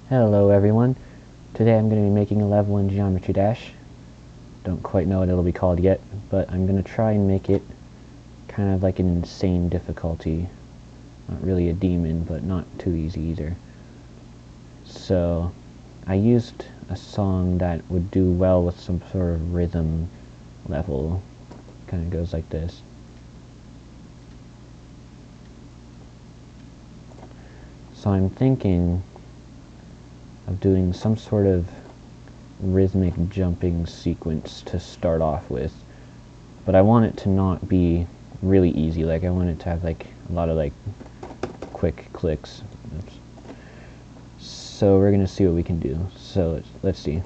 Hello everyone. Today I'm going to be making a level in Geometry Dash. Don't quite know what it'll be called yet, but I'm going to try and make it kind of like an insane difficulty. Not really a demon, but not too easy either. So I used a song that would do well with some sort of rhythm level. Kind of goes like this. So I'm thinking of doing some sort of rhythmic jumping sequence to start off with, but I want it to not be really easy. Like I want it to have like a lot of like quick clicks. Oops. So we're gonna see what we can do. So let's see.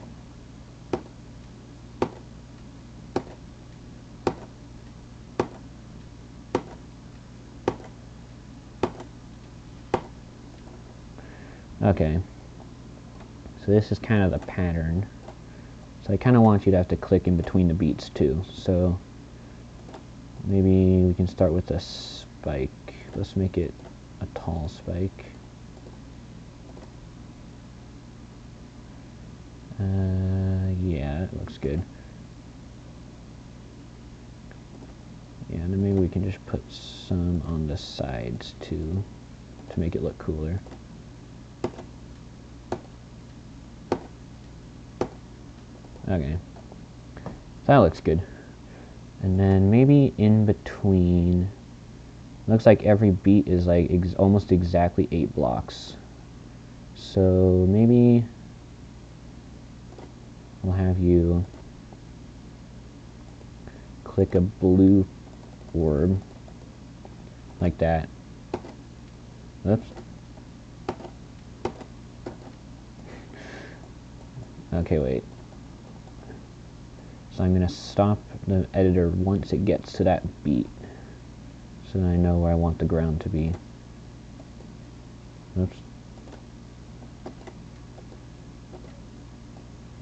Okay, so this is kind of the pattern. So I kind of want you to have to click in between the beats too. So maybe we can start with a spike. Let's make it a tall spike. Yeah, that looks good. Yeah, and then maybe we can just put some on the sides too to make it look cooler. Okay, that looks good. And then maybe in between, looks like every beat is like almost exactly 8 blocks. So maybe we'll have you click a blue orb like that. Oops. Okay, wait. So I'm going to stop the editor once it gets to that beat, so that I know where I want the ground to be. Oops.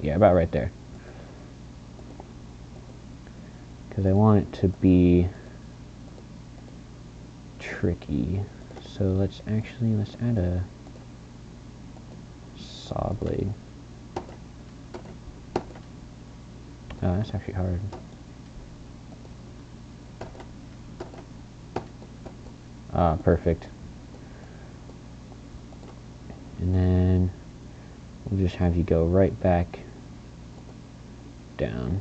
Yeah, about right there. Because I want it to be tricky. So let's add a saw blade. Oh, that's actually hard. Ah, perfect. And then we'll just have you go right back down.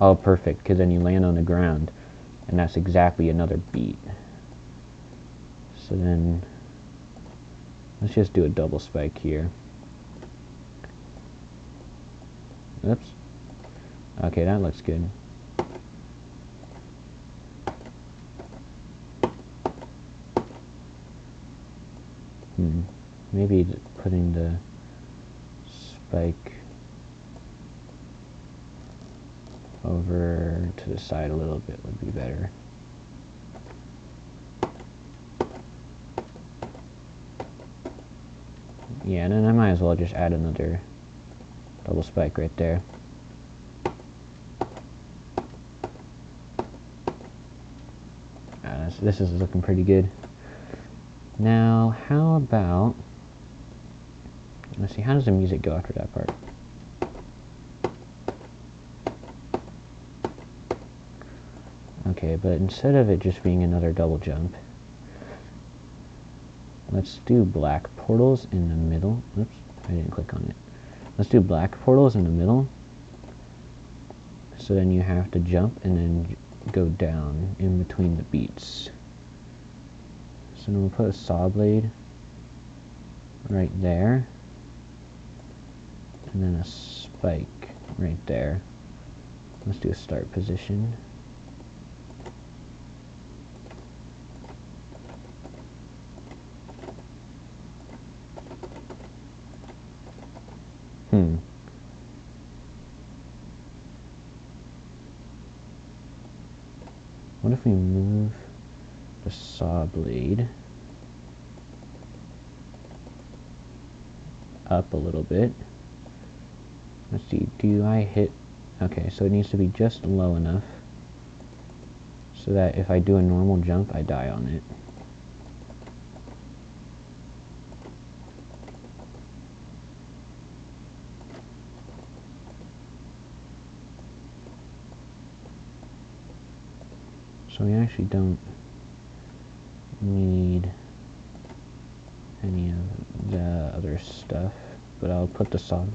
Oh, perfect, because then you land on the ground, and that's exactly another beat. So then, let's just do a double spike here. Oops. Okay, that looks good. Maybe putting the spike over to the side a little bit would be better. Yeah, and then I might as well just add another double spike right there. This is looking pretty good. Now, how about, let's see, how does the music go after that part? Okay, but instead of it just being another double jump, let's do black portals in the middle. Oops, I didn't click on it. Let's do black portals in the middle. So then you have to jump and then go down in between the beats. So then we'll put a saw blade right there. And then a spike right there. Let's do a start position. What if we move the saw blade up a little bit? Let's see, do I hit? Okay, so it needs to be just low enough so that if I do a normal jump, I die on it. So we actually don't need any of the other stuff, but I'll put the saw.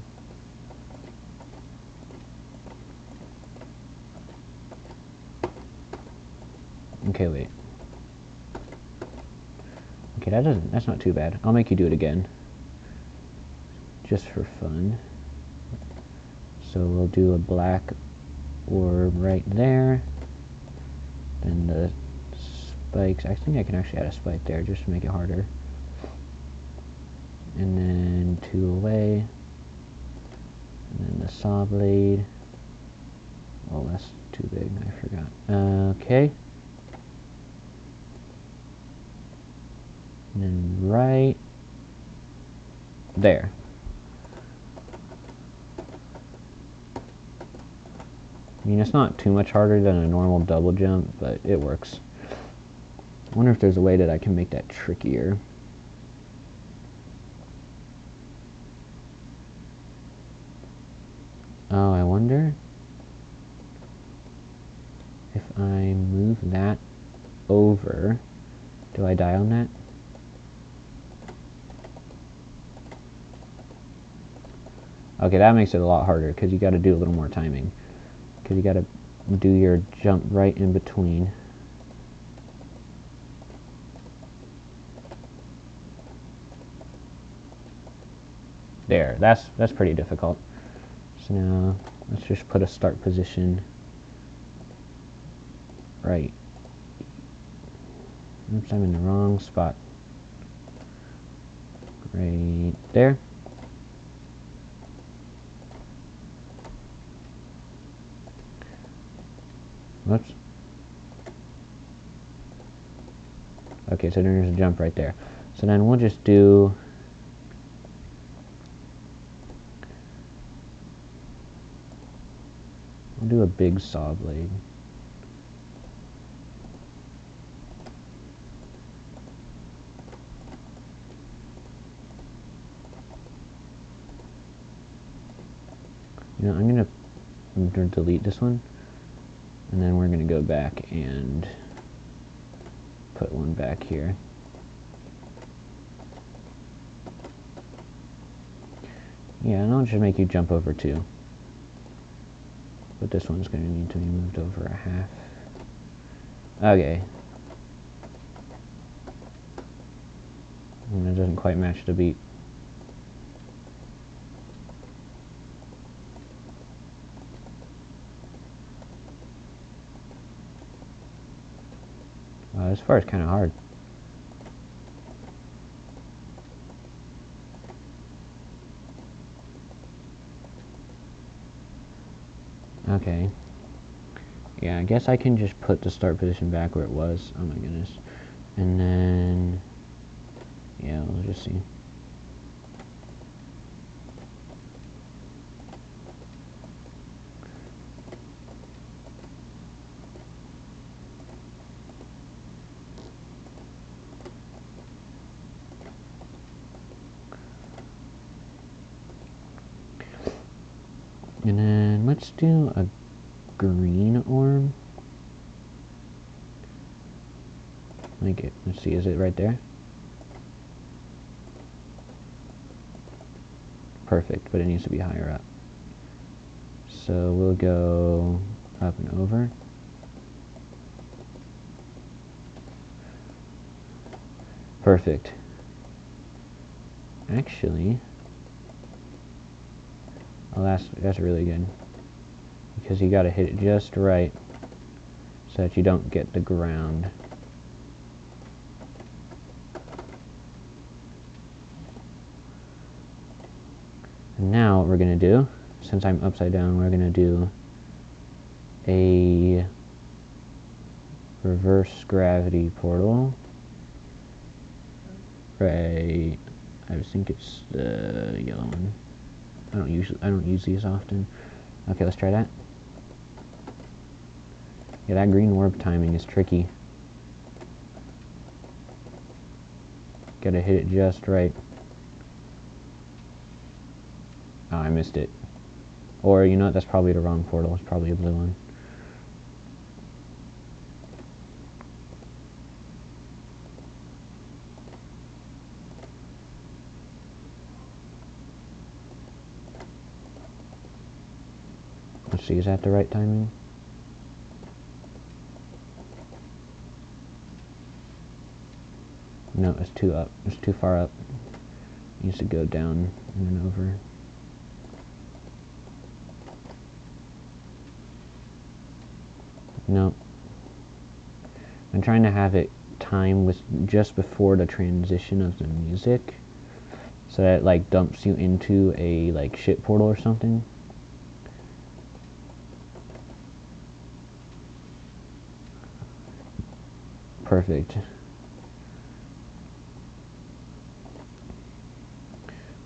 Okay, wait. Okay, that's not too bad. I'll make you do it again. Just for fun. So we'll do a black orb right there. Then the spikes, I think I can actually add a spike there just to make it harder. And then 2 away. And then the saw blade. Oh, that's too big, I forgot. Okay. And then right there. I mean, it's not too much harder than a normal double jump, but it works. I wonder if there's a way that I can make that trickier. Oh, I wonder if I move that over. Do I die on that? Okay, that makes it a lot harder because you got to do a little more timing. Because you got to do your jump right in between. There, that's pretty difficult. So now let's just put a start position right. Oops, I'm in the wrong spot. Right there. Whoops. Okay, so there's a jump right there. So then we'll just do a big saw blade. You know, I'm gonna delete this one, and then we're gonna go back and put one back here. Yeah, and I'll just make you jump over 2. But this one's going to need to be moved over a half. Okay. And it doesn't quite match the beat. This part is kind of hard. Okay. Yeah, I guess I can just put the start position back where it was. Oh my goodness. And then, yeah, we'll just see. And then let's do a green orb. Let's see, is it right there? Perfect, but it needs to be higher up. So we'll go up and over. Perfect. Actually, oh, that's really good. Because you gotta hit it just right so that you don't get the ground. And now what we're gonna do, since I'm upside down, we're gonna do a reverse gravity portal. Right, I think it's the yellow one. I don't use these often. Okay, let's try that. Yeah, that green orb timing is tricky. Gotta hit it just right. Oh, I missed it. Or, you know what, that's probably the wrong portal. It's probably a blue one. Let's see, is that the right timing? No, it's too up. It's too far up. It needs to go down and then over. No. I'm trying to have it time with just before the transition of the music, so that it like dumps you into a like ship portal or something. Perfect.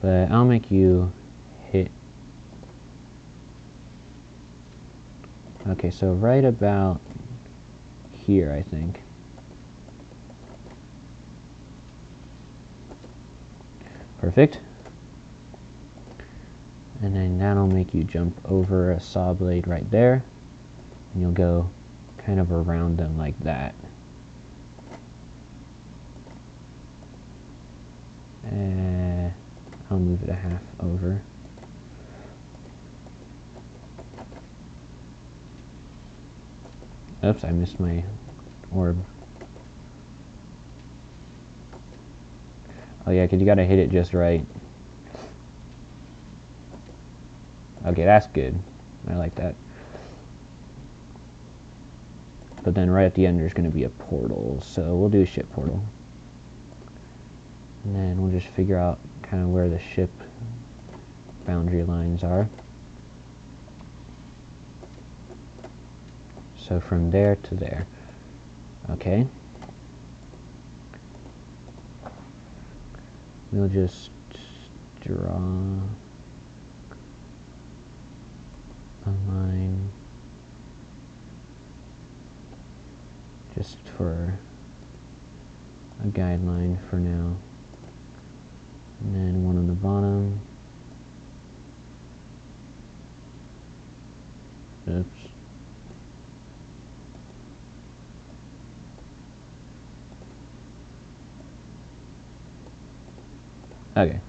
But I'll make you hit. Okay, so right about here, I think. Perfect. And then that'll make you jump over a saw blade right there. And you'll go kind of around them like that. I'll move it a half over. Oops, I missed my orb. Oh yeah, because you gotta hit it just right. Okay, that's good. I like that. But then right at the end there's going to be a portal, so we'll do a ship portal. And then we'll just figure out kind of where the ship boundary lines are. So from there to there. Okay. We'll just draw a line just for a guideline for now. And then one on the bottom. Oops. Okay.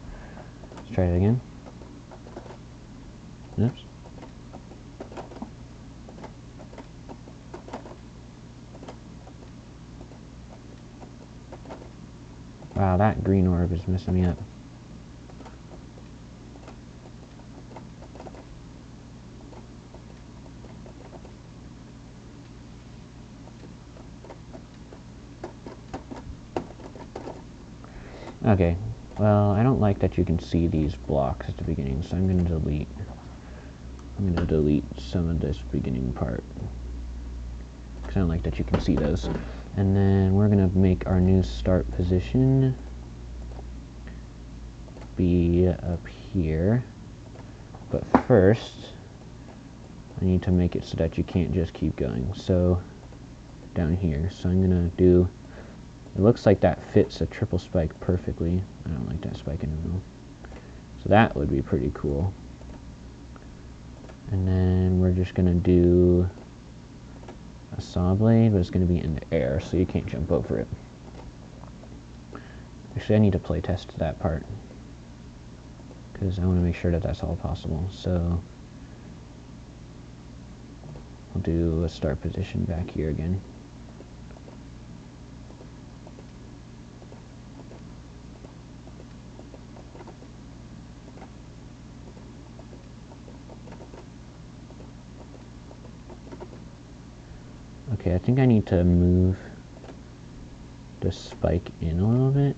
Let's try it again. Oops. Wow, that green orb is messing me up. Okay, well, I don't like that you can see these blocks at the beginning, so I'm going to delete some of this beginning part, because I don't like that you can see those. And then we're going to make our new start position be up here. But first, I need to make it so that you can't just keep going. So, down here. So I'm going to do... It looks like that fits a triple spike perfectly. I don't like that spike in the middle. So that would be pretty cool. And then we're just going to do a saw blade, but it's going to be in the air, so you can't jump over it. Actually, I need to play test that part, because I want to make sure that that's all possible. So I'll do a start position back here again. Okay, I think I need to move the spike in a little bit.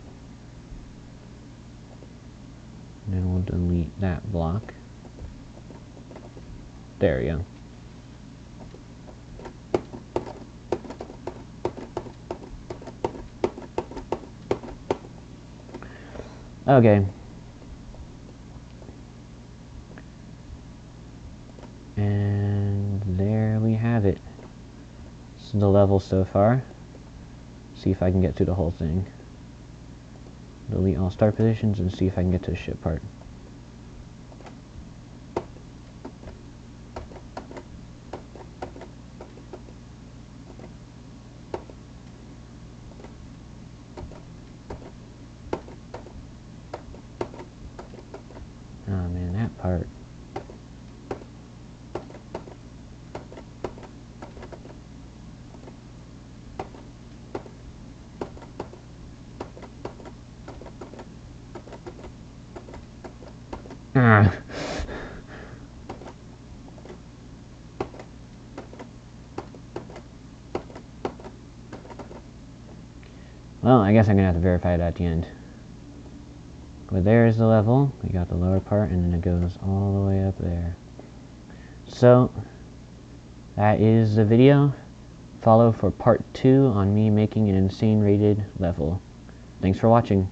And then we'll delete that block. There we go. Okay. And there we have it. This is the level so far. See if I can get through the whole thing. Delete all start positions and see if I can get to the ship part. Oh man, that part. Ah. Well, I guess I'm gonna have to verify it at the end. But there's the level. We got the lower part, and then it goes all the way up there. So, that is the video. Follow for part 2 on me making an insane rated level. Thanks for watching.